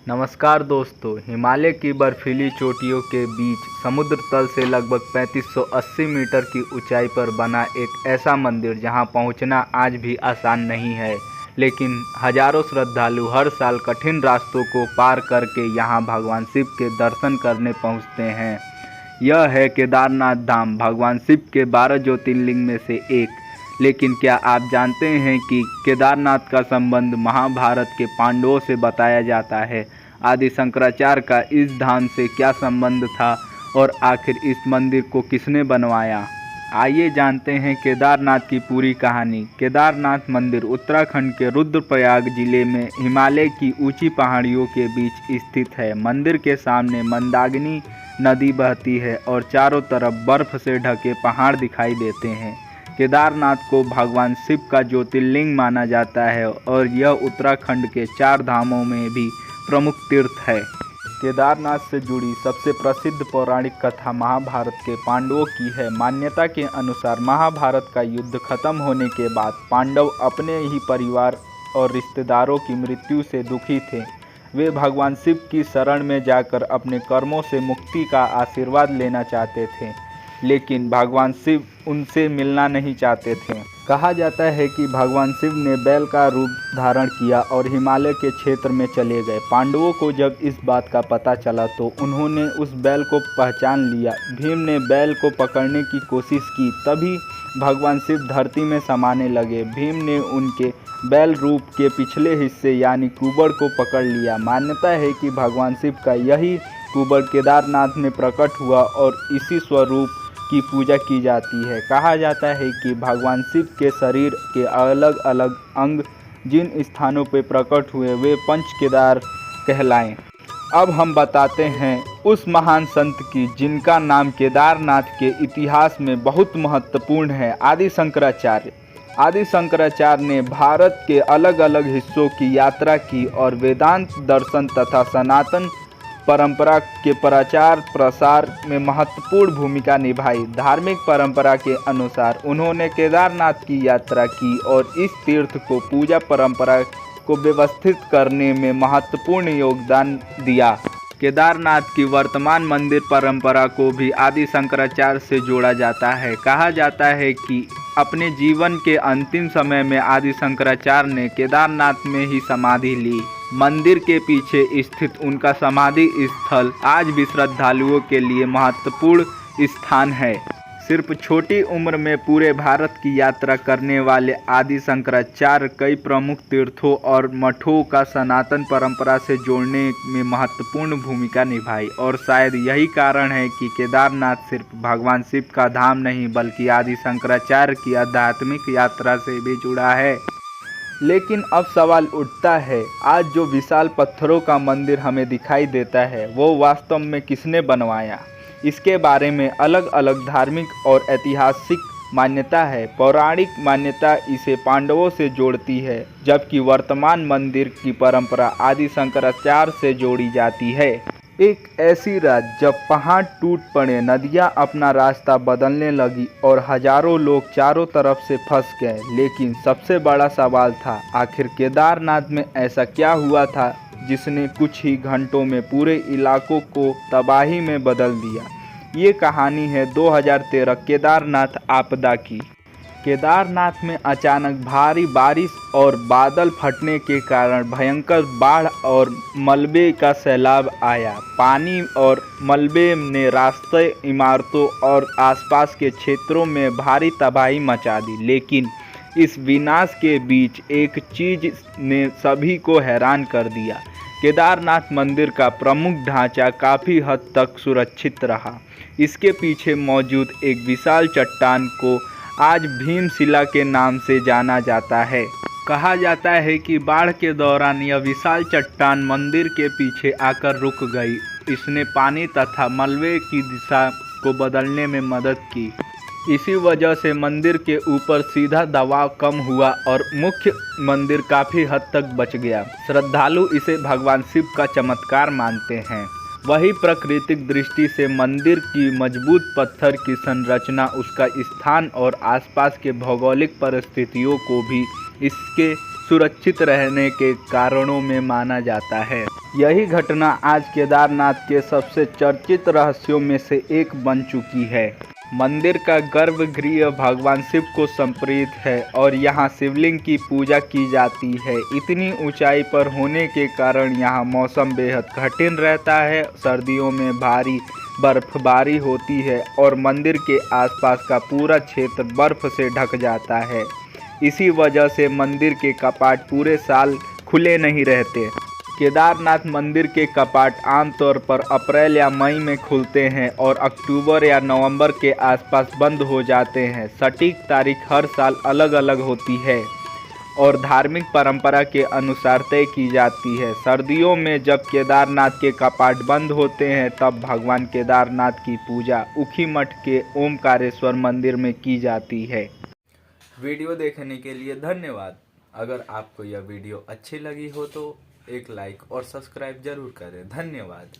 नमस्कार दोस्तों, हिमालय की बर्फीली चोटियों के बीच समुद्र तल से लगभग 3580 मीटर की ऊंचाई पर बना एक ऐसा मंदिर जहां पहुंचना आज भी आसान नहीं है, लेकिन हजारों श्रद्धालु हर साल कठिन रास्तों को पार करके यहां भगवान शिव के दर्शन करने पहुंचते हैं। यह है केदारनाथ धाम, भगवान शिव के 12 ज्योतिर्लिंग में से एक। लेकिन क्या आप जानते हैं कि केदारनाथ का संबंध महाभारत के पांडवों से बताया जाता है। आदि शंकराचार्य का इस धाम से क्या संबंध था और आखिर इस मंदिर को किसने बनवाया। आइए जानते हैं केदारनाथ की पूरी कहानी। केदारनाथ मंदिर उत्तराखंड के रुद्रप्रयाग जिले में हिमालय की ऊंची पहाड़ियों के बीच स्थित है। मंदिर के सामने मंदाकिनी नदी बहती है और चारों तरफ बर्फ से ढके पहाड़ दिखाई देते हैं। केदारनाथ को भगवान शिव का ज्योतिर्लिंग माना जाता है और यह उत्तराखंड के 4 धामों में भी प्रमुख तीर्थ है। केदारनाथ से जुड़ी सबसे प्रसिद्ध पौराणिक कथा महाभारत के पांडवों की है। मान्यता के अनुसार महाभारत का युद्ध खत्म होने के बाद पांडव अपने ही परिवार और रिश्तेदारों की मृत्यु से दुखी थे। वे भगवान शिव की शरण में जाकर अपने कर्मों से मुक्ति का आशीर्वाद लेना चाहते थे, लेकिन भगवान शिव उनसे मिलना नहीं चाहते थे। कहा जाता है कि भगवान शिव ने बैल का रूप धारण किया और हिमालय के क्षेत्र में चले गए। पांडवों को जब इस बात का पता चला तो उन्होंने उस बैल को पहचान लिया। भीम ने बैल को पकड़ने की कोशिश की, तभी भगवान शिव धरती में समाने लगे। भीम ने उनके बैल रूप के पिछले हिस्से यानी कुबड़ को पकड़ लिया। मान्यता है कि भगवान शिव का यही कुबड़ केदारनाथ में प्रकट हुआ और इसी स्वरूप की पूजा की जाती है। कहा जाता है कि भगवान शिव के शरीर के अलग अलग अंग जिन स्थानों पर प्रकट हुए वे पंच केदार कहलाएं। अब हम बताते हैं उस महान संत की जिनका नाम केदारनाथ के इतिहास में बहुत महत्वपूर्ण है, आदि शंकराचार्य। आदि शंकराचार्य ने भारत के अलग अलग हिस्सों की यात्रा की और वेदांत दर्शन तथा सनातन परंपरा के प्रचार प्रसार में महत्वपूर्ण भूमिका निभाई। धार्मिक परंपरा के अनुसार उन्होंने केदारनाथ की यात्रा की और इस तीर्थ को पूजा परंपरा को व्यवस्थित करने में महत्वपूर्ण योगदान दिया। केदारनाथ की वर्तमान मंदिर परंपरा को भी आदि शंकराचार्य से जोड़ा जाता है। कहा जाता है कि अपने जीवन के अंतिम समय में आदि शंकराचार्य ने केदारनाथ में ही समाधि ली। मंदिर के पीछे स्थित उनका समाधि स्थल आज भी श्रद्धालुओं के लिए महत्वपूर्ण स्थान है। सिर्फ छोटी उम्र में पूरे भारत की यात्रा करने वाले आदि शंकराचार्य कई प्रमुख तीर्थों और मठों का सनातन परंपरा से जोड़ने में महत्वपूर्ण भूमिका निभाई और शायद यही कारण है कि केदारनाथ सिर्फ भगवान शिव का धाम नहीं बल्कि आदि शंकराचार्य की आध्यात्मिक यात्रा से भी जुड़ा है। लेकिन अब सवाल उठता है, आज जो विशाल पत्थरों का मंदिर हमें दिखाई देता है वो वास्तव में किसने बनवाया। इसके बारे में अलग अलग धार्मिक और ऐतिहासिक मान्यता है। पौराणिक मान्यता इसे पांडवों से जोड़ती है, जबकि वर्तमान मंदिर की परंपरा आदि शंकराचार्य से जोड़ी जाती है। एक ऐसी रात जब पहाड़ टूट पड़े, नदियां अपना रास्ता बदलने लगी और हजारों लोग चारों तरफ से फंस गए। लेकिन सबसे बड़ा सवाल था, आखिर केदारनाथ में ऐसा क्या हुआ था जिसने कुछ ही घंटों में पूरे इलाकों को तबाही में बदल दिया। ये कहानी है 2013 केदारनाथ आपदा की। केदारनाथ में अचानक भारी बारिश और बादल फटने के कारण भयंकर बाढ़ और मलबे का सैलाब आया। पानी और मलबे ने रास्ते, इमारतों और आसपास के क्षेत्रों में भारी तबाही मचा दी। लेकिन इस विनाश के बीच एक चीज ने सभी को हैरान कर दिया। केदारनाथ मंदिर का प्रमुख ढांचा काफ़ी हद तक सुरक्षित रहा। इसके पीछे मौजूद एक विशाल चट्टान को आज भीमशिला के नाम से जाना जाता है। कहा जाता है कि बाढ़ के दौरान यह विशाल चट्टान मंदिर के पीछे आकर रुक गई। इसने पानी तथा मलबे की दिशा को बदलने में मदद की। इसी वजह से मंदिर के ऊपर सीधा दबाव कम हुआ और मुख्य मंदिर काफ़ी हद तक बच गया। श्रद्धालु इसे भगवान शिव का चमत्कार मानते हैं। वही प्राकृतिक दृष्टि से मंदिर की मजबूत पत्थर की संरचना, उसका स्थान और आसपास के भौगोलिक परिस्थितियों को भी इसके सुरक्षित रहने के कारणों में माना जाता है। यही घटना आज केदारनाथ के सबसे चर्चित रहस्यों में से एक बन चुकी है। मंदिर का गर्भगृह भगवान शिव को समर्पित है और यहाँ शिवलिंग की पूजा की जाती है। इतनी ऊंचाई पर होने के कारण यहाँ मौसम बेहद कठिन रहता है। सर्दियों में भारी बर्फबारी होती है और मंदिर के आसपास का पूरा क्षेत्र बर्फ से ढक जाता है। इसी वजह से मंदिर के कपाट पूरे साल खुले नहीं रहते। केदारनाथ मंदिर के कपाट आमतौर पर अप्रैल या मई में खुलते हैं और अक्टूबर या नवंबर के आसपास बंद हो जाते हैं। सटीक तारीख हर साल अलग अलग होती है और धार्मिक परंपरा के अनुसार तय की जाती है। सर्दियों में जब केदारनाथ के कपाट बंद होते हैं तब भगवान केदारनाथ की पूजा ऊखीमठ के ओमकारेश्वर मंदिर में की जाती है। वीडियो देखने के लिए धन्यवाद। अगर आपको यह वीडियो अच्छी लगी हो तो एक लाइक और सब्सक्राइब जरूर करें। धन्यवाद।